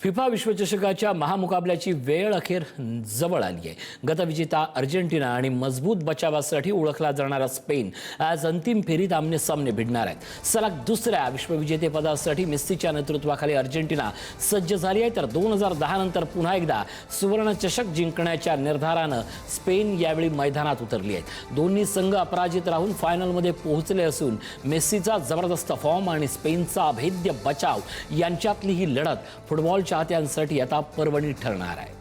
FIFA विश्वचषकाच्या महामुकाबल्याची वेळ अखेर जवळ आली आहे। गतविजेता अर्जेंटिना आणि मजबूत बचावासाठी ओळखला जाणारा स्पेन आज अंतिम फेरीत आमने-सामने भिडणार आहेत। सलग दुसऱ्या विश्वविजेतेपदासाठी मेस्सीच्या नेतृत्वाखाली अर्जेंटिना सज्ज झाली आहे, तर 2010 नंतर पुन्हा एकदा सुवर्ण चषक जिंकण्याच्या निर्धारानं स्पेन यावेळी मैदानात उतरली आहे। दोन्ही संघ अपराजित राहून फायनलमध्ये पोहोचले असून मेस्सीचा जबरदस्त फॉर्म आणि स्पेनचा अभेद्य बचाव यांच्यातली ही लढत फुटबॉल चाहत्यांसाठी आता पर्वणी ठरणार आहे।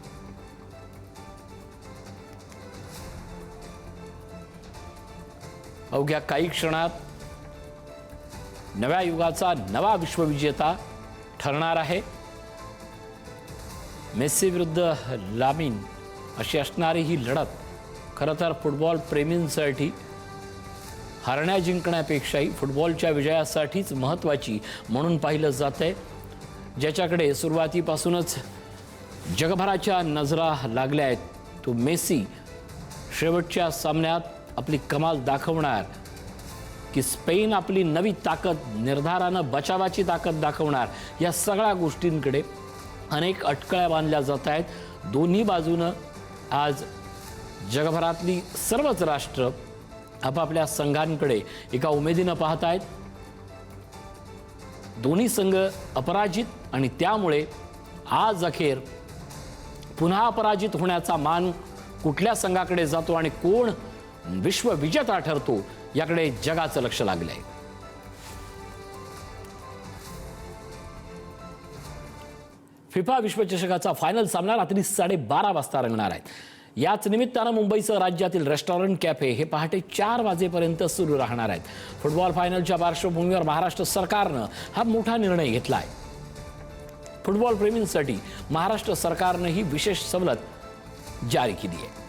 अवघ्या काही क्षणात नव्या युगाचा नवा विश्वविजेता ठरणार आहे। मेस्सी विरुद्ध लामिन अशी असणारी ही लढत खरं तर फुटबॉल प्रेमींसाठी हरण्या जिंकण्यापेक्षाही फुटबॉलच्या विजयासाठीच महत्त्वाची म्हणून पाहिलं जातंय। ज्याच्याकडे सुरुवातीपासूनच जगभराच्या नजरा लागल्या आहेत, तो मेसी शेवटच्या सामन्यात आपली कमाल दाखवणार की स्पेन आपली नवी ताकद निर्धारानं बचावाची ताकद दाखवणार, या सगळ्या गोष्टींकडे अनेक अटकळ्या बांधल्या जात आहेत। दोन्ही बाजूनं आज जगभरातली सर्वच राष्ट्र आपापल्या संघांकडे एका उमेदीनं पाहत आहेत। दोन्ही संघ अपराजित आणि त्यामुळे आज अखेर पुन्हा अपराजित होण्याचा मान कुठल्या संघाकडे जातो आणि कोण विश्वविजेता ठरतो याकडे जगाचं लक्ष लागलंय। फिफा विश्वचषकाचा फायनल सामना रात्री 12:30 वाजता रंगणार आहे। याच निमित्तानं मुंबईसह राज्यातील रेस्टॉरंट कॅफे हे पहाटे 4 वाजेपर्यंत सुरू राहणार आहेत। फुटबॉल फायनलच्या पार्श्वभूमीवर महाराष्ट्र सरकारनं हा मोठा निर्णय घेतला आहे। फुटबॉल प्रेमींसाठी महाराष्ट्र सरकारनं ही विशेष सवलत जारी केली आहे।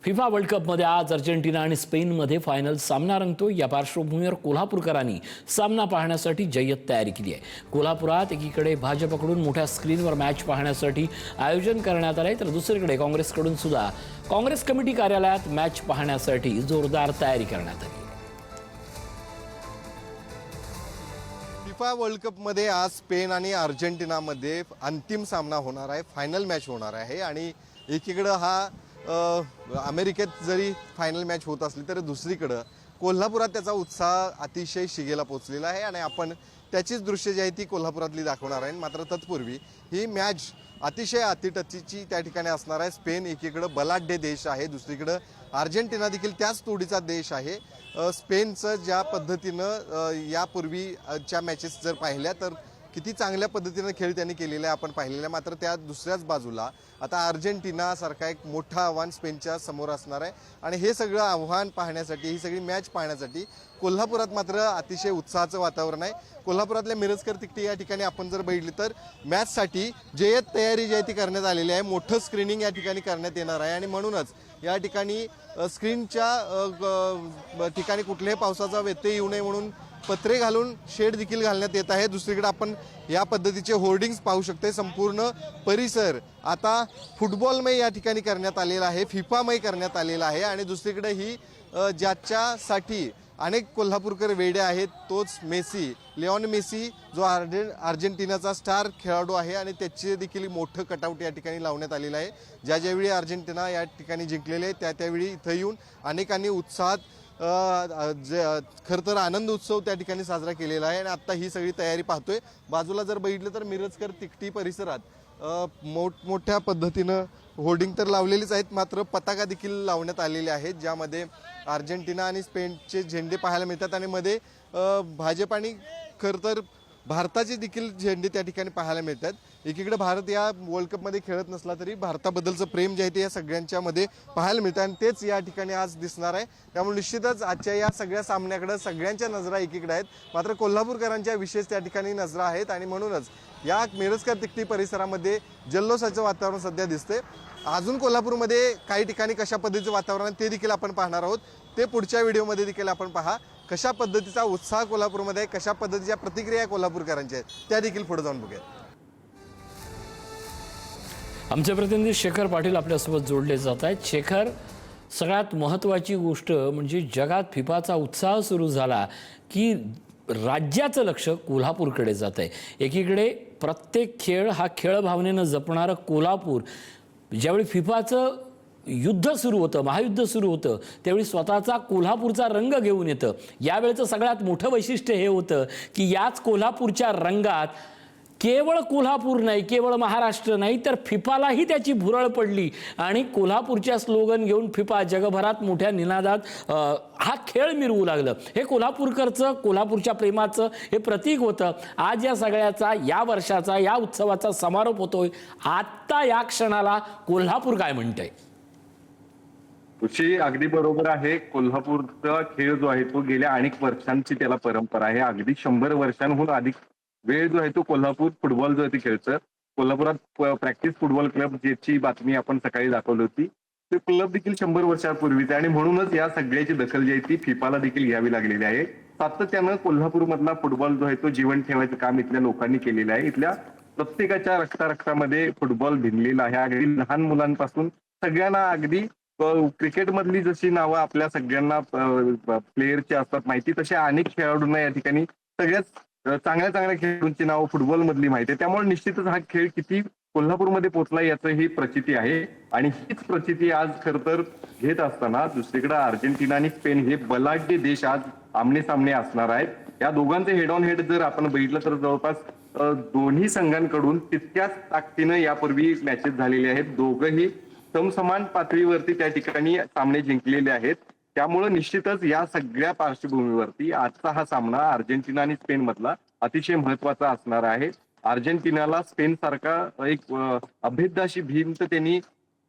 फिफा वर्ल्ड कपमध्ये आज अर्जेंटिना आणि स्पेनमध्ये फायनल सामना रंगतो। या पार्श्वभूमीवर कोल्हापूरकरांनी सामना पाहण्यासाठी जय्यत तयारी केली आहे। कोल्हापुरात एकीकडे भाजपकडून मोठ्या स्क्रीनवर मॅच पाहण्यासाठी आयोजन करण्यात आले, तर दुसरीकडे काँग्रेसकडून सुद्धा काँग्रेस कमिटी कार्यालयात मॅच पाहण्यासाठी जोरदार तयारी करण्यात आली। फिफा वर्ल्ड कपमध्ये आज स्पेन आणि अर्जेंटिनामध्ये अंतिम सामना होणार आहे, फायनल मॅच होणार आहे। आणि एकीकडे हा अमेरिकेत जरी फायनल मॅच होत असली तरी दुसरीकडे कोल्हापुरात त्याचा उत्साह अतिशय शिगेला पोहोचलेला आहे आणि आपण त्याचीच दृश्य जी आहे ती कोल्हापुरातली दाखवणार आहे। मात्र तत्पूर्वी ही मॅच अतिशय अतिटच्चीची त्या ठिकाणी असणार आहे। स्पेन एकीकडे बलाढ्य देश आहे, दुसरीकडे अर्जेंटिना देखील त्याच तोडीचा देश आहे। स्पेनचं ज्या पद्धतीनं यापूर्वीच्या मॅचेस जर पाहिल्या तर किती चांगल्या पद्धतीने खेळ त्यांनी केलेला आहे आपण पाहिलेला आहे। मात्र त्या दुसऱ्याच बाजूला आता अर्जेंटिना सारखा एक मोठं आव्हान स्पेनच्या समोर असणार आहे आणि हे सगळं आव्हान पाहण्यासाठी, ही सगळी मॅच पाहण्यासाठी कोल्हापुरात मात्र अतिशय उत्साहाचं वातावरण आहे। कोल्हापुरातल्या मिरजकर तिकटी या ठिकाणी आपण जर बघितली तर मॅचसाठी जय्यत तयारी जी आहे ती करण्यात आलेली आहे। मोठं स्क्रीनिंग या ठिकाणी करण्यात येणार आहे आणि म्हणूनच या ठिकाणी स्क्रीनच्या ठिकाणी कुठल्याही पावसाचा व्यत्यय येऊ नये म्हणून पत्रे घालून शेड देखील घालण्यात येत आहे। दुसरीकडे आपण या पद्धतीचे होर्डिंग्स पाहू शकते। संपूर्ण परिसर आता फुटबॉलमय या ठिकाणी करण्यात आलेला आहे, फिफामय करण्यात आलेला आहे। आणि दुसरीकडे ही ज्याच्यासाठी अनेक कोल्हापूरकर वेडे आहेत तोच मेसी, लिओन मेसी, जो अर्जेंटिनाचा स्टार खेळाडू आहे आणि त्याचे देखील मोठं कटआउट या ठिकाणी लावण्यात आलेलं आहे। ज्यावेळी अर्जेंटिना या ठिकाणी जिंकलेले आहे त्यावेळी इथं येऊन अनेकांनी उत्साहात खरं तर आनंद उत्सव त्या ठिकाणी साजरा केलेला आहे। आणि आता ही सगळी तयारी पाहतोय। बाजूला जर बघितलं तर मिरजकर तिकटी परिसरात मोठमोठ्या पद्धतीनं होर्डिंग तर लावलेलीच आहेत, मात्र पताका देखील लावण्यात आलेले आहेत ज्यामध्ये अर्जेंटिना आणि स्पेनचे झेंडे पाहायला मिळतात आणि मध्ये भाजप आणि खरं तर भारताचे देखील झेंडे त्या ठिकाणी पाहायला मिळतात। एकीकडे भारत या वर्ल्ड कपमध्ये खेळत नसला तरी भारताबद्दलचं प्रेम जे आहे ते या सगळ्यांच्या मध्ये पाहायला मिळतं आणि तेच या ठिकाणी आज दिसणार आहे। त्यामुळे निश्चितच आजच्या या सगळ्या सामन्याकडे सगळ्यांच्या नजरा एकीकडे आहेत, मात्र कोल्हापूरकरांच्या विशेष त्या ठिकाणी नजरा आहेत आणि म्हणूनच या मिरजकर तिकटी परिसरामध्ये जल्लोषाचं वातावरण सध्या दिसते। अजून कोल्हापूरमध्ये काही ठिकाणी कशा पद्धतीचं वातावरण आहे ते देखील आपण पाहणार आहोत। ते पुढच्या व्हिडिओमध्ये देखील आपण पहा कशा पद्धतीचा उत्साह कोल्हापूरमध्ये आहे, कशा पद्धतीच्या प्रतिक्रिया कोल्हापूरकरांच्या आहेत त्या देखील पुढे जाऊन बघूया। आमचे प्रतिनिधी शेखर पाटील आपल्यासोबत जोडले जात आहेत। शेखर, सगळ्यात महत्त्वाची गोष्ट म्हणजे जगात फिफाचा उत्साह सुरू झाला की राज्याचं लक्ष कोल्हापूरकडे जात आहे. एकीकडे प्रत्येक खेळ हा खेळ भावनेनं जपणारं कोल्हापूर, ज्यावेळी फिफाचं युद्ध सुरू होतं, महायुद्ध सुरू होतं, त्यावेळी स्वतःचा कोल्हापूरचा रंग घेऊन येतं. यावेळेचं सगळ्यात मोठं वैशिष्ट्य हे होतं की याच कोल्हापूरच्या रंगात केवळ कोल्हापूर नाही, केवळ महाराष्ट्र नाही, तर फिफालाही त्याची भुरळ पडली आणि कोल्हापूरच्या स्लोगन घेऊन फिफा जगभरात मोठ्या निनादात हा खेळ मिरवू लागलं. हे कोल्हापूरकरचं, कोल्हापूरच्या प्रेमाचं हे प्रतीक होतं. आज या सगळ्याचा, या वर्षाचा, या उत्सवाचा समारोप होतोय. आत्ता या क्षणाला कोल्हापूर काय म्हणतंय? तुझी अगदी बरोबर आहे. कोल्हापूरचा खेळ जो आहे तो गेल्या अनेक वर्षांची त्याला परंपरा आहे. अगदी 100 वर्षांहून अधिक वेळ जो आहे तो कोल्हापूर फुटबॉल जो आहे ते खेळतं. कोल्हापुरात प्रॅक्टिस फुटबॉल क्लब ज्याची बातमी आपण सकाळी दाखवली होती, ते क्लब देखील 100 वर्षापूर्वीचे आणि म्हणूनच या सगळ्याची दखल जी आहे ती फिफाला देखील घ्यावी लागलेली आहे. सातत्यानं कोल्हापूरमधला फुटबॉल जो आहे तो जीवन ठेवायचं काम इथल्या लोकांनी केलेलं आहे. इथल्या प्रत्येकाच्या रक्तारक्तामध्ये फुटबॉल भिनलेला आहे. अगदी लहान मुलांपासून सगळ्यांना, अगदी क्रिकेटमधली जशी नावं आपल्या सगळ्यांना प्लेयरची असतात माहिती, तशा अनेक खेळाडूंना या ठिकाणी सगळ्याच चांगल्या चांगल्या खेळाडूंची नावं फुटबॉल मधली माहिती आहे. त्यामुळे निश्चितच हा खेळ किती कोल्हापूरमध्ये पोहोचला याचं ही प्रचिती आहे. आणि हीच प्रचिती आज खर तर घेत असताना दुसरीकडे अर्जेंटिना आणि स्पेन हे बलाढ्य देश आज आमने सामने असणार आहेत. या दोघांचे हेड ऑन हेड जर आपण बघितलं तर जवळपास दोन्ही संघांकडून तितक्याच ताकदीनं यापूर्वी मॅचेस झालेले आहेत. दोघंही समसमान पातळीवरती त्या ठिकाणी सामने जिंकलेले आहेत. त्यामुळे निश्चितच या सगळ्या पार्श्वभूमीवरती आजचा हा सामना अर्जेंटिना आणि स्पेन मधला अतिशय महत्वाचा असणार आहे. अर्जेंटिनाला स्पेन सारखा एक अभेद्य अशी भिंत त्यांनी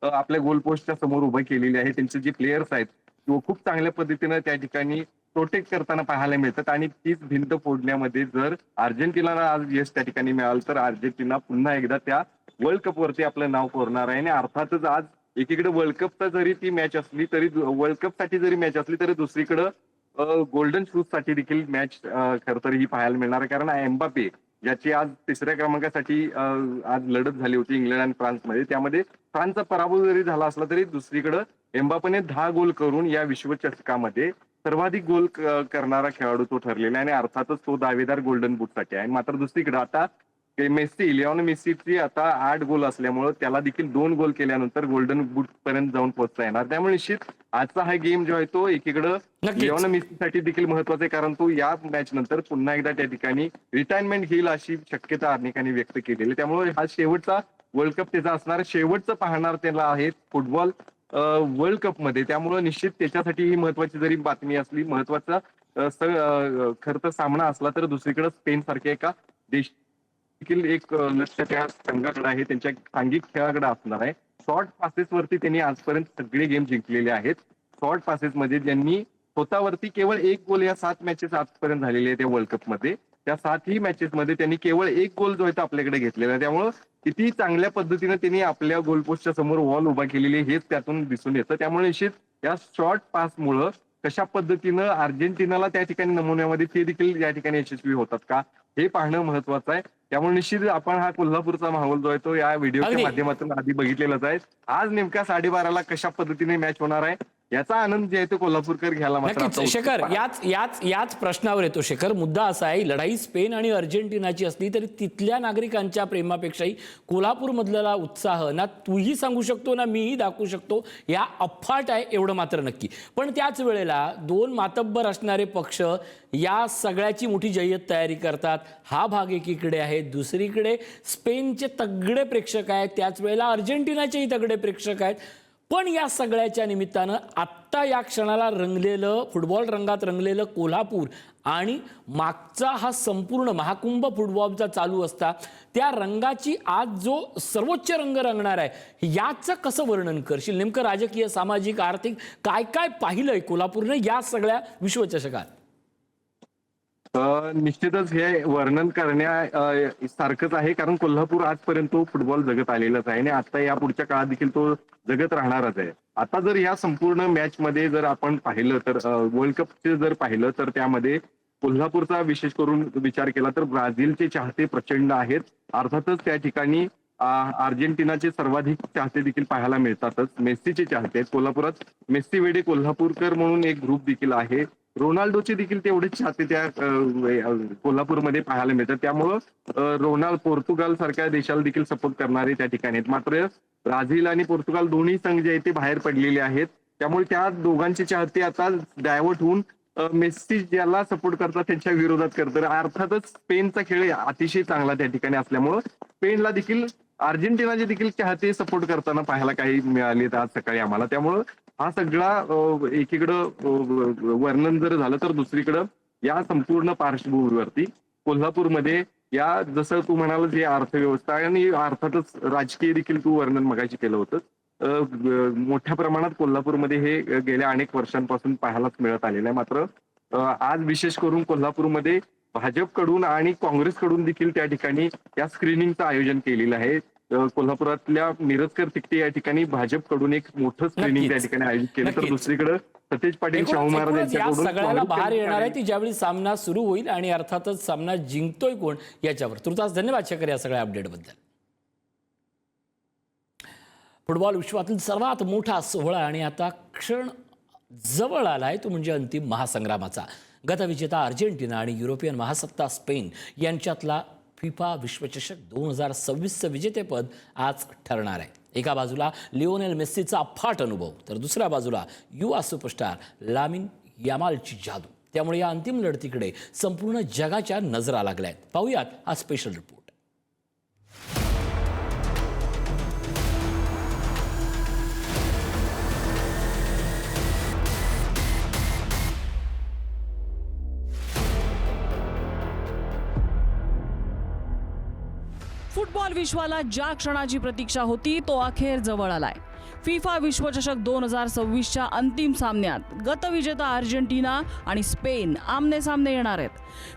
आपल्या गोलपोस्टच्या समोर उभं केलेली आहे. त्यांचे जे प्लेयर्स आहेत ते खूप चांगल्या पद्धतीनं त्या ठिकाणी प्रोटेक्ट करताना पाहायला मिळतात. आणि तीच भिंत फोडण्यामध्ये जर अर्जेंटिनाला आज यश त्या ठिकाणी मिळालं तर अर्जेंटिना पुन्हा एकदा त्या वर्ल्ड कप वरती आपलं नाव कोरणार आहे. आणि अर्थातच आज एकीकडे वर्ल्ड कपचा जरी ती मॅच असली तरी, वर्ल्ड कप साठी जरी मॅच असली तरी दुसरीकडे गोल्डन शूज साठी देखील मॅच खरं तर ही पाहायला मिळणार आहे. कारण एम्बापे ज्याची आज 3ऱ्या क्रमांकासाठी आज लढत झाली होती इंग्लंड आणि फ्रान्समध्ये, त्यामध्ये फ्रान्सचा पराभव जरी झाला असला तरी दुसरीकडे एम्बापेने 10 गोल करून या विश्वचषकामध्ये सर्वाधिक गोल करणारा खेळाडू तो ठरलेला आहे. आणि अर्थातच तो दावेदार गोल्डन बूटसाठी आहे. मात्र दुसरीकडे आता लिओन मेस्सीची आता 8 गोल असल्यामुळे त्याला देखील 2 गोल केल्यानंतर गोल्डन बूट पर्यंत जाऊन पोहोचता येणार. त्यामुळे निश्चित आजचा हा गेम जो आहे तो एकीकडे लिओन मेस्सीसाठी देखील महत्वाचा आहे, कारण तो या मॅच नंतर पुन्हा एकदा त्या ठिकाणी रिटायरमेंट घेईल अशी शक्यता अनेकांनी व्यक्त केलेली. त्यामुळे हा शेवटचा वर्ल्ड कप त्याचा असणार, शेवटचं पाहणार त्याला आहे फुटबॉल वर्ल्ड कप मध्ये. त्यामुळे निश्चित त्याच्यासाठी ही महत्वाची जरी बातमी असली, महत्वाचा खरं तर सामना असला तर दुसरीकडे स्पेन सारख्या एका देश देखील एक लक्ष त्या संघाकडे आहे, त्यांच्या सांघिक खेळाकडे असणार आहे. शॉर्ट पासेस वरती त्यांनी आजपर्यंत सगळे गेम जिंकलेले आहेत. शॉर्ट पासेस मध्ये ज्यांनी स्वतःवरती केवळ 1 गोल या 7 मॅचेस आजपर्यंत झालेले आहेत त्या वर्ल्ड कप मध्ये, त्या 7ही मॅचेस मध्ये त्यांनी केवळ 1 गोल जो आहे तो आपल्याकडे घेतलेला आहे. त्यामुळे किती चांगल्या पद्धतीने त्यांनी आपल्या गोलपोस्टच्या समोर वॉल उभा केलेली हेच त्यातून दिसून येतं. त्यामुळे निश्चित या शॉर्ट पासमुळं कशा पद्धतीनं अर्जेंटिनाला त्या ठिकाणी नमुन्यामध्ये ते देखील या ठिकाणी यशस्वी होतात का हे पाहणं महत्वाचं आहे. त्यामुळे निश्चित आपण हा कोल्हापूरचा माहोल जो आहे तो या व्हिडिओच्या माध्यमातून आधी बघितलेलाच आहे. आज नेमक्या 12:30ला कशा पद्धतीने मॅच होणार आहे याचा आनंद जे आहे तो कोल्हापूरकर घ्यायला मात्र शेखर याच प्रश्नावर येतो. शेखर, मुद्दा असा आहे, लढाई स्पेन आणि अर्जेंटिनाची असली तरी तिथल्या नागरिकांच्या प्रेमापेक्षाही कोल्हापूरमधला उत्साह ना तूही सांगू शकतो ना मीही दाखवू शकतो या अफाट आहे, एवढं मात्र नक्की. पण त्याच वेळेला 2 मातब्बर असणारे पक्ष या सगळ्याची मोठी जय्यत तयारी करतात. हा भाग एकीकडे आहे, दुसरीकडे स्पेनचे तगडे प्रेक्षक आहेत, त्याच वेळेला अर्जेंटिनाचेही तगडे प्रेक्षक आहेत. पण या सगळ्याच्या निमित्तानं आत्ता या क्षणाला रंगलेलं, फुटबॉल रंगात रंगलेलं कोल्हापूर आणि मागचा हा संपूर्ण महाकुंभ फुटबॉलचा चालू असता त्या रंगाची आज जो सर्वोच्च रंग रंगणार आहे याचं कसं वर्णन करशील? नेमकं राजकीय, सामाजिक, आर्थिक काय काय पाहिलंय कोल्हापूरने या सगळ्या विश्वचषकात? निश्चितच हे वर्णन करण्या सारखंच आहे, कारण कोल्हापूर आजपर्यंत तो फुटबॉल जगत आलेलाच आहे आणि आता या पुढच्या काळात देखील तो जगत राहणारच आहे. आता जर या संपूर्ण मॅच मध्ये जर आपण पाहिलं तर वर्ल्ड कपचे जर पाहिलं तर त्यामध्ये कोल्हापूरचा विशेष करून विचार केला तर ब्राझीलचे चाहते प्रचंड आहेत. अर्थातच त्या ठिकाणी अर्जेंटिनाचे सर्वाधिक चाहते देखील पाहायला मिळतातच. मेस्सीचे चाहते आहेत. कोल्हापुरात मेस्सी वेडे कोल्हापूरकर म्हणून एक ग्रुप देखील आहे. रोनाल्डोचे देखील तेवढेच चाहते त्या कोल्हापूरमध्ये पाहायला मिळतात. त्यामुळं पोर्तुगाल सारख्या देशाला देखील सपोर्ट करणारे त्या ठिकाणी आहेत. मात्र ब्राझील आणि पोर्तुगाल दोन्ही संघ जे आहेत ते बाहेर पडलेले आहेत. त्यामुळे त्या दोघांचे चाहते आता डायव्हर्ट होऊन मेस्सी ज्याला सपोर्ट करतात त्यांच्या विरोधात करतात. अर्थातच स्पेनचा खेळ अतिशय चांगला त्या ठिकाणी असल्यामुळं स्पेनला देखील अर्जेंटिनाचे देखील चाहते सपोर्ट करताना पाहायला काही मिळालेत आज सकाळी आम्हाला. त्यामुळं हा सगळा एकीकडं वर्णन जर झालं तर दुसरीकडं या संपूर्ण पार्श्वभूमीवरती कोल्हापूरमध्ये या जसं तू म्हणाल जे अर्थव्यवस्था आणि अर्थातच राजकीय देखील तू वर्णन मगाशी केलं होतं. मोठ्या प्रमाणात कोल्हापूरमध्ये हे गेल्या अनेक वर्षांपासून पाहायलाच मिळत आलेलं आहे. मात्र आज विशेष करून कोल्हापूरमध्ये भाजपकडून आणि काँग्रेसकडून देखील त्या ठिकाणी या स्क्रीनिंगचं आयोजन केलेलं आहे. कोल्हापुरातल्या मिरजकर तिकटे या ठिकाणी भाजपकडून एक मोठं स्क्रीनिंग त्या ठिकाणी आयोजित केलं. तर दुसरीकडे सतेज पाटील शाहू महाराज या यांच्याकडून सगळ्याला बाहेर येणार आहे ती ज्यावेळी सामना सुरू होईल आणि अर्थातच सामना जिंकतोय कोण याच्यावर. तुर्तास धन्यवाद शेखर या सगळ्या अपडेटबद्दल. फुटबॉल विश्वातील सर्वात मोठा सोहळा आणि आता क्षण जवळ आलाय तो म्हणजे अंतिम महासंग्रामाचा. गतविजेता अर्जेंटिना आणि युरोपियन महासत्ता स्पेन यांच्यातला फिफा विश्वचषक 2026चं विजेतेपद आज ठरणार आहे. एका बाजूला लिओनेल मेस्सीचा अफाट अनुभव तर दुसऱ्या बाजूला युवा सुपरस्टार लामिन यामालची जादू. त्यामुळे या अंतिम लढतीकडे संपूर्ण जगाच्या नजरा लागल्या आहेत. पाहूयात हा स्पेशल रिपोर्ट. फुटबॉल विश्वाला ज्या क्षणाची प्रतीक्षा होती तो अखेर जवळ आलाय. फिफा विश्वचषक 2026च्या अंतिम सामन्यात गतविजेता अर्जेंटिना आणि स्पेन आमने सामने येणार आहेत.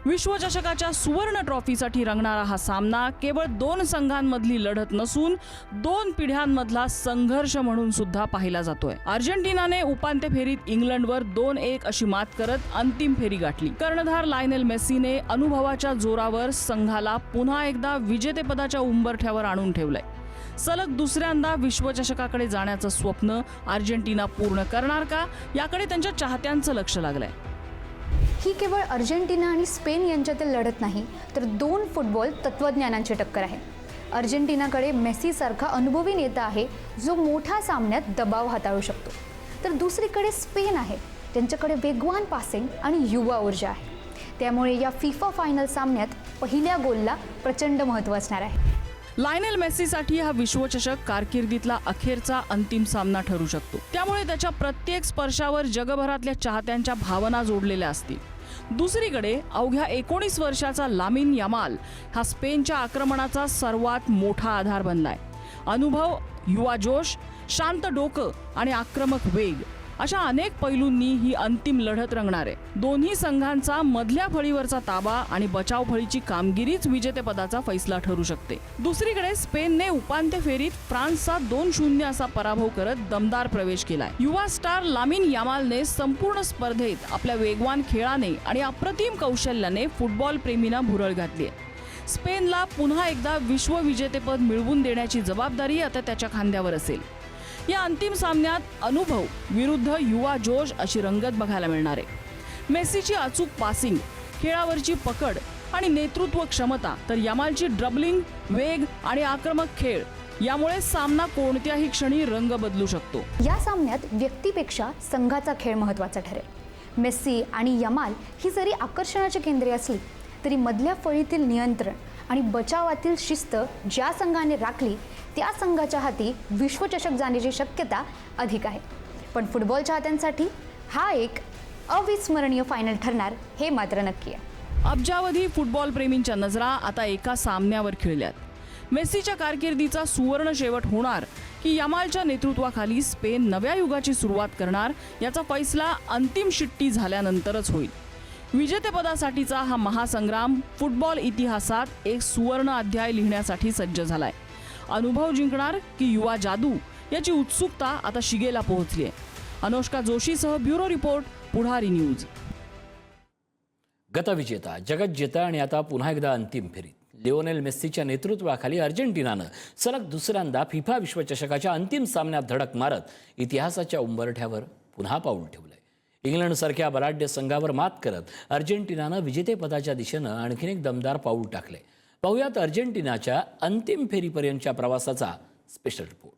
विश्वचषकाच्या सुवर्ण ट्रॉफीसाठी रंगणारा हा सामना केवळ दोन संघांमधली लढत नसून दोन पिढ्यांमधला संघर्ष म्हणून सुद्धा पाहिला जातोय. अर्जेंटिनाने उपांत्य फेरीत इंग्लंडवर 2-1 अशी मात करत अंतिम फेरी गाठली. कर्णधार लायनेल मेस्सीने अनुभवाच्या जोरावर संघाला पुन्हा एकदा विजेतेपदाच्या उंबरठ्यावर आणून ठेवलंय. सलग दुसऱ्यांदा विश्वचषकाकडे जाण्याचं स्वप्न अर्जेंटिना पूर्ण करणार का याकडे त्यांच्या चाहत्यांचं लक्ष लागलंय. ही केवळ अर्जेंटिना आणि स्पेन यांच्यातील लढत नाही तर दोन फुटबॉल तत्त्वज्ञानांची टक्कर आहे. अर्जेंटिनाकडे मेस्सी सारखा अनुभवी नेता आहे जो मोठ्या सामन्यात दबाव हाताळू शकतो, तर दुसरीकडे स्पेन आहे त्यांच्याकडे वेगवान पासिंग आणि युवा ऊर्जा आहे. त्यामुळे या फिफा फायनल सामन्यात पहिल्या गोलला प्रचंड महत्त्व असणार आहे. लायनेल मेस्सीसाठी हा विश्वचषक कारकिर्दीतला अखेरचा अंतिम सामना ठरू शकतो. त्यामुळे त्याच्या प्रत्येक स्पर्शावर जगभरातल्या चाहत्यांच्या भावना जोडलेल्या असतील. दुसरीकडे अवघ्या 19 वर्षाचा लामिन यामाल हा स्पेनच्या आक्रमणाचा सर्वात मोठा आधार बनलाय. अनुभव, युवा जोश, शांत डोकं आणि आक्रमक वेग अशा अनेक पैलूंनी ही अंतिम लढत रंगणार आहे. दोन्ही संघांचा मधल्या फळीवरचा ताबा आणि बचाव फळीची कामगिरीच विजेतेपदाचा फैसला ठरू शकते. दुसरीकडे स्पेनने उपांत्य फेरीत फ्रान्सचा 2-0 असा पराभव करत दमदार प्रवेश केलाय. युवा स्टार लामिन यामालने संपूर्ण स्पर्धेत आपल्या वेगवान खेळाने आणि अप्रतिम कौशल्याने फुटबॉल प्रेमींना भुरळ घातली आहे. स्पेनला पुन्हा एकदा विश्व विजेतेपद मिळवून देण्याची जबाबदारी आता त्याच्या खांद्यावर असेल. या अंतिम सामन्यात अनुभव विरुद्ध युवा जोश अशी रंगत बघायला मिळणार आहे. मेस्सीची अचूक पासिंग, खेळावरची पकड आणि नेतृत्व क्षमता तर यामालची ड्रबलिंग, वेग आणि आक्रमक खेळ यामुळे सामना कोणत्याही क्षणी रंग बदलू शकतो. या सामन्यात व्यक्तीपेक्षा संघाचा खेळ महत्त्वाचा ठरेल. मेस्सी आणि यामाल ही जरी आकर्षणाची केंद्रे असली तरी मधल्या फळीतील नियंत्रण आणि बचावातील शिस्त ज्या संघाने राखली त्या संघाच्या हाती विश्वचषक जाण्याची शक्यता अधिक आहे. पण फुटबॉल चाहत्यांसाठी हा एक अविस्मरणीय फायनल ठरणार हे मात्र नक्की आहे. अब्जावधी फुटबॉल प्रेमींच्या नजरा आता एका सामन्यावर खिळल्यात. मेस्सीच्या कारकिर्दीचा सुवर्ण शेवट होणार की यामालच्या नेतृत्वाखाली स्पेन नव्या युगाची सुरुवात करणार याचा फैसला अंतिम शिट्टी झाल्यानंतरच होईल. विजेतेपदासाठीचा हा महासंग्राम फुटबॉल इतिहासात एक सुवर्ण अध्याय लिहिण्यासाठी सज्ज झालाय. अनुभव जिंकणार की युवा जादू याची उत्सुकता आता शिगेला पोहोचली आहे. अनुष्का जोशीसह ब्युरो रिपोर्ट, पुढारी न्यूज. गतविजेता, जगज्जेता आणि आता पुन्हा एकदा अंतिम फेरीत लिओनेल मेस्सीच्या नेतृत्वाखाली अर्जेंटिनानं सलग दुसऱ्यांदा फिफा विश्वचषकाच्या अंतिम सामन्यात धडक मारत इतिहासाच्या उंबरठ्यावर पुन्हा पाऊल ठेवलंय. इंग्लंडसारख्या बलाढ्य संघावर मात करत अर्जेंटिनानं विजेतेपदाच्या दिशेनं आणखीन एक दमदार पाऊल टाकले. पाहुयात अर्जेंटिनाच्या अंतिम फेरीपर्यंतच्या प्रवासाचा स्पेशल रिपोर्ट.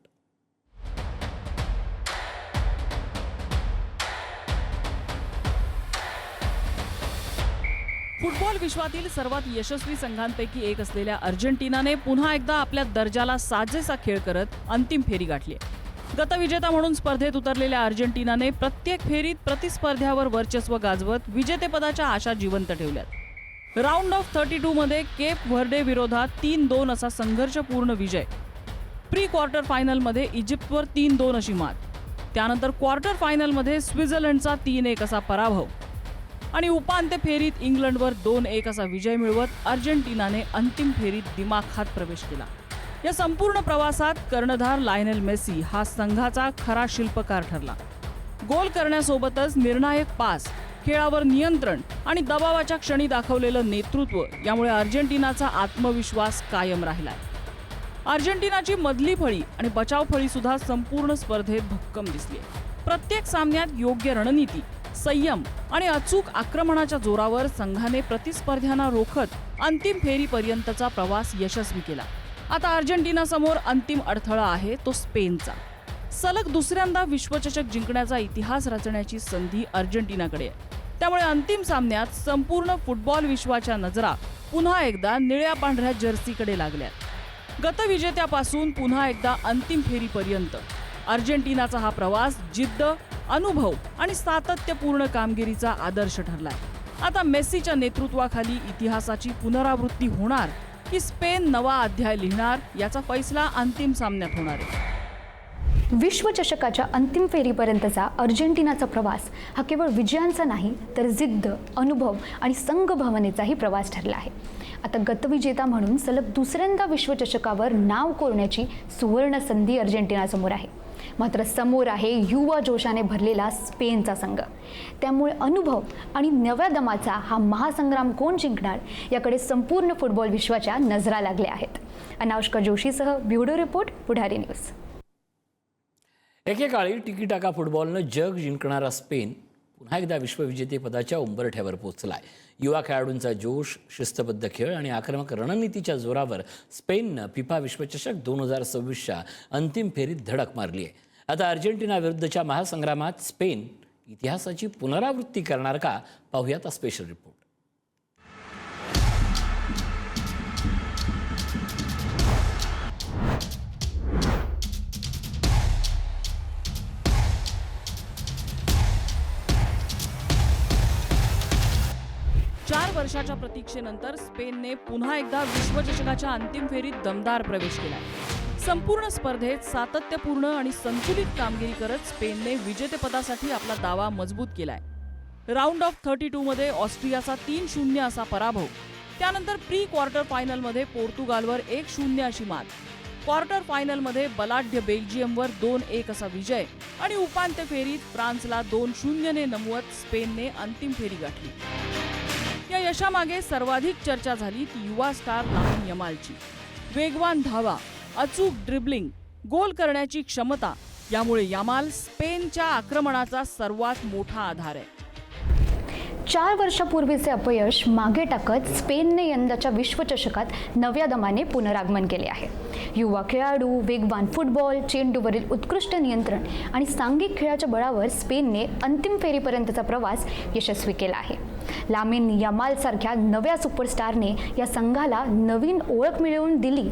फुटबॉल विश्वातील सर्वात यशस्वी संघांपैकी एक असलेल्या अर्जेंटिनाने पुन्हा एकदा आपल्या दर्जाला साजेसा खेळ करत अंतिम फेरी गाठली आहे. गतविजेता म्हणून स्पर्धेत उतरलेल्या अर्जेंटिनाने प्रत्येक फेरीत प्रतिस्पर्ध्यावर वर्चस्व गाजवत विजेतेपदाच्या आशा जिवंत ठेवल्यात. राऊंड ऑफ 32 मध्ये केप व्हर्डे विरोधात 3-2 असा संघर्षपूर्ण विजय. प्री क्वार्टर फायनलमध्ये इजिप्तवर 3-2 अशी मात. त्यानंतर क्वार्टर फायनलमध्ये स्वित्झर्लंडचा 3-1 असा पराभव आणि उपांत्य फेरीत इंग्लंडवर 2-1 असा विजय मिळवत अर्जेंटिनाने अंतिम फेरीत दिमाखात प्रवेश केला. या संपूर्ण प्रवासात कर्णधार लायनेल मेस्सी हा संघाचा खरा शिल्पकार ठरला. गोल करण्यासोबतच निर्णायक पास, खेळावर नियंत्रण आणि दबावाच्या क्षणी दाखवलेलं नेतृत्व यामुळे अर्जेंटिनाचा आत्मविश्वास कायम राहिला. अर्जेंटिनाची मधली फळी आणि बचाव फळी सुद्धा संपूर्ण स्पर्धेत भक्कम दिसली. प्रत्येक सामन्यात योग्य रणनीती, संयम आणि अचूक आक्रमणाच्या जोरावर संघाने प्रतिस्पर्ध्यांना रोखत अंतिम फेरीपर्यंतचा प्रवास यशस्वी केला. आता अर्जेंटिनासमोर अंतिम अडथळा आहे तो स्पेनचा. सलग दुसऱ्यांदा विश्वचषक जिंकण्याचा इतिहास रचण्याची संधी अर्जेंटिनाकडे आहे. त्यामुळे अंतिम सामन्यात संपूर्ण फुटबॉल विश्वाच्या नजरा पुन्हा एकदा निळ्या पांढऱ्या जर्सीकडे लागल्यात. गतविजेत्यापासून पुन्हा एकदा अंतिम फेरीपर्यंत अर्जेंटिनाचा हा प्रवास जिद्द, अनुभव आणि सातत्यपूर्ण कामगिरीचा आदर्श ठरलाय. आता मेस्सीच्या नेतृत्वाखाली इतिहासाची पुनरावृत्ती होणार की स्पेन नवा अध्याय लिहिणार याचा फैसला अंतिम सामन्यात होणार आहे. विश्वचषकाच्या अंतिम फेरीपर्यंतचा अर्जेंटिनाचा प्रवास हा केवळ विजयांचा नाही तर जिद्द, अनुभव आणि संघभावनेचाही प्रवास ठरला आहे. आता गतविजेता म्हणून सलग दुसऱ्यांदा विश्वचषकावर नाव कोरण्याची सुवर्ण संधी अर्जेंटिनासमोर आहे. मात्र समोर आहे युवा जोशाने भरलेला स्पेनचा संघ. त्यामुळे अनुभव आणि नव्या दमाचा हा महासंग्राम कोण जिंकणार याकडे संपूर्ण फुटबॉल विश्वाच्या नजरा लागल्या आहेत. अनाउष्का जोशीसह ब्युरो रिपोर्ट, पुढारी न्यूज. एकेकाळी टिकीटाका फुटबॉलनं जग जिंकणारा स्पेन पुन्हा एकदा विश्वविजेतेपदाच्या उंबरठ्यावर पोहोचलाय. युवा खेळाडूंचा जोश, शिस्तबद्ध खेळ आणि आक्रमक रणनीतीच्या जोरावर स्पेननं फिफा विश्वचषक 2026च्या अंतिम फेरीत धडक मारली आहे. आता अर्जेंटिना विरुद्धच्या महासंग्रामात स्पेन इतिहासाची पुनरावृत्ती करणार का, पाहूयात हा स्पेशल रिपोर्ट. चार वर्षाच्या प्रतीक्षेनंतर स्पेनने पुन्हा एकदा विश्वचषकाच्या अंतिम फेरीत दमदार प्रवेश केलाय. संपूर्ण स्पर्धेत सातत्यपूर्ण आणि संतुलित कामगिरी करत स्पेनने विजेतेपदासाठी आपला दावा मजबूत केलाय. राऊंड ऑफ 32 मध्ये ऑस्ट्रियाचा 3-0 असा पराभव. त्यानंतर प्री क्वार्टर फायनलमध्ये पोर्तुगालवर 1-0 अशी मात. क्वार्टर फायनलमध्ये बलाढ्य बेल्जियमवर 2-1 असा विजय आणि उपांत्य फेरीत फ्रान्सला 2-0 ने नमवत स्पेनने अंतिम फेरी गाठली. या यशामागे सर्वाधिक चर्चा झाली ती युवा स्टार लामिन यमालची. वेगवान धावा, अचूक ड्रिबलिंग, गोल करण्याची क्षमता यामुळे यमाल स्पेनच्या आक्रमणाचा सर्वात मोठा आधार आहे. 4 वर्षापूर्वीचे अपयश मागे टाकत स्पेनने यंदाच्या विश्वचषकात नव्या दमाने पुनरागमन केले आहे. युवा खेळाडू, वेगवान फुटबॉल, चेंडूवरील उत्कृष्ट नियंत्रण आणि सांघिक खेळाच्या बळावर स्पेनने अंतिम फेरीपर्यंतचा प्रवास यशस्वी केला आहे. लामिन यमालसारख्या नव्या सुपरस्टारने या संघाला नवीन ओळख मिळवून दिली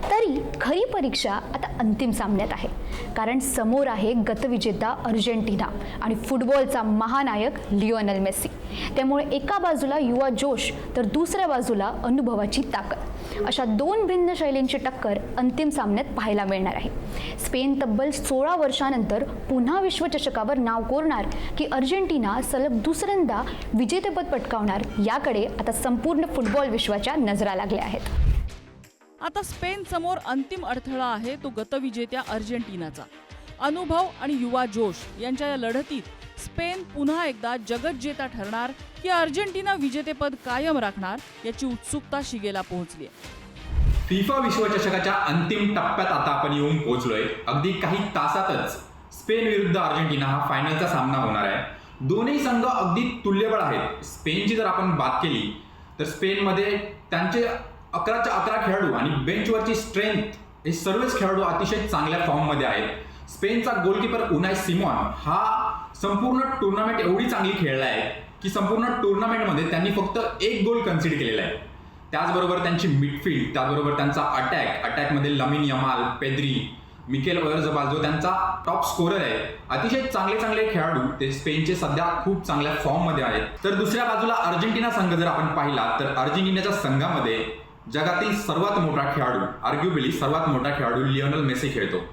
तरी खरी परीक्षा आता अंतिम सामन्यात आहे. कारण समोर आहे गतविजेता अर्जेंटिना आणि फुटबॉलचा महानायक लिओनेल मेस्सी. त्यामुळे एका बाजूला युवा जोश तर दुसऱ्या बाजूला अनुभवाची ताकद, अशा दोन भिन्न शैलींची टक्कर अंतिम सामन्यात पाहायला मिळणार आहे. स्पेन तब्बल 16 वर्षानंतर पुन्हा विश्वचषकावर नाव कोरणार की अर्जेंटिना सलग दुसऱ्यांदा विजेतेपद पटकावणार याकडे आता संपूर्ण फुटबॉल विश्वाच्या नजरा लागल्या आहेत. आता स्पेन समोर अंतिम अडथळा आहे तो गतविजेत्या अर्जेंटिनाचा. अनुभव आणि युवा जोश यांच्या या लढतीत स्पेन पुन्हा एकदा जगज्जेता ठरणार की अर्जेंटिना विजेतेपद कायम राखणार याची उत्सुकता शिगेला पोहोचली आहे. फिफा विश्वचषकाच्या अंतिम टप्प्यात आता आपण येऊन पोहोचलोय. अगदी काही तासातच स्पेन विरुद्ध अर्जेंटिना हा फायनलचा सामना होणार आहे. दोन्ही संघ अगदी तुल्यबळ आहेत. स्पेनची जर आपण बात केली तर स्पेनमध्ये त्यांचे 11च्या 11 खेळाडू आणि बेंचवरची स्ट्रेंथ हे सर्वच खेळाडू अतिशय चांगल्या फॉर्ममध्ये आहेत. स्पेनचा गोलकीपर उनाय सिमॉन हा संपूर्ण टुर्नामेंट एवढी चांगली खेळला आहे की संपूर्ण टुर्नामेंटमध्ये त्यांनी फक्त 1 गोल कन्सिड केलेला आहे. त्याचबरोबर त्यांची मिडफील्ड, त्याचबरोबर त्यांचा अटॅकमध्ये लमिन यमाल, पेद्री, मिकेल ओयारझबाल जो त्यांचा टॉप स्कोरर आहे, अतिशय चांगले खेळाडू ते स्पेनचे सध्या खूप चांगल्या फॉर्ममध्ये आहेत. तर दुसऱ्या बाजूला अर्जेंटिना संघ जर आपण पाहिला तर अर्जेंटिनाच्या संघामध्ये जगातील सर्वात मोठा खेळाडू, आर्ग्युबली सर्वात मोठा खेळाडू लिओनेल मेसी खेळतो.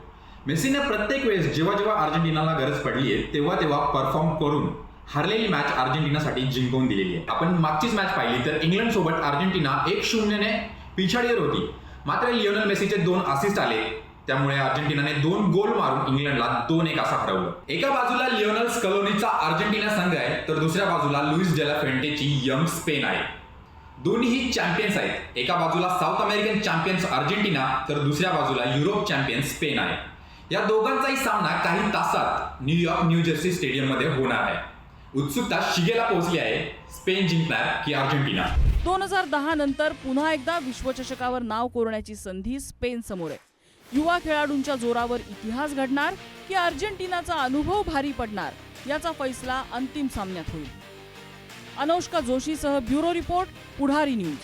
मेसीने प्रत्येक वेळेस जेव्हा अर्जेंटिनाला गरज पडली आहे तेव्हा परफॉर्म करून हरलेली मॅच अर्जेंटिनासाठी जिंकवून दिलेली आहे. आपण मागचीच मॅच पाहिली तर इंग्लंड सोबत अर्जेंटिना 1-0 ने पिछाडीवर होती. मात्र लिओनेल मेसीचे 2 असिस्ट आले, त्यामुळे अर्जेंटिनाने 2 गोल मारून इंग्लंडला 2-1 असं हरवलं. एका बाजूला लिओनेल स्कलोनीचा अर्जेंटिना संघ आहे तर दुसऱ्या बाजूला लुईस डेला फेंटेची यंग स्पेन आहे. दोन्हीही चॅम्पियन्स आहेत. एका बाजूला साऊथ अमेरिकन चॅम्पियन्स अर्जेंटिना तर दुसऱ्या बाजूला युरोप चॅम्पियन्स स्पेन आहे. या दोघांचाही सामना काही तासात न्यूयॉर्क न्यू जर्सी स्टेडियम मध्ये होणार आहे. उत्सुकता शिगेला पोहोचली आहे. स्पेन जिंकणार की अर्जेंटिना? 2010 नंतर पुन्हा एकदा विश्वचषकावर नाव कोरण्याची संधी स्पेन समोर आहे. युवा खेळाडूंच्या जोरावर इतिहास घडणार की अर्जेंटिनाचा अनुभव भारी पडणार याचा फैसला अंतिम सामन्यात होईल. अनुष्का जोशीसह ब्युरो रिपोर्ट, पुढारी न्यूज.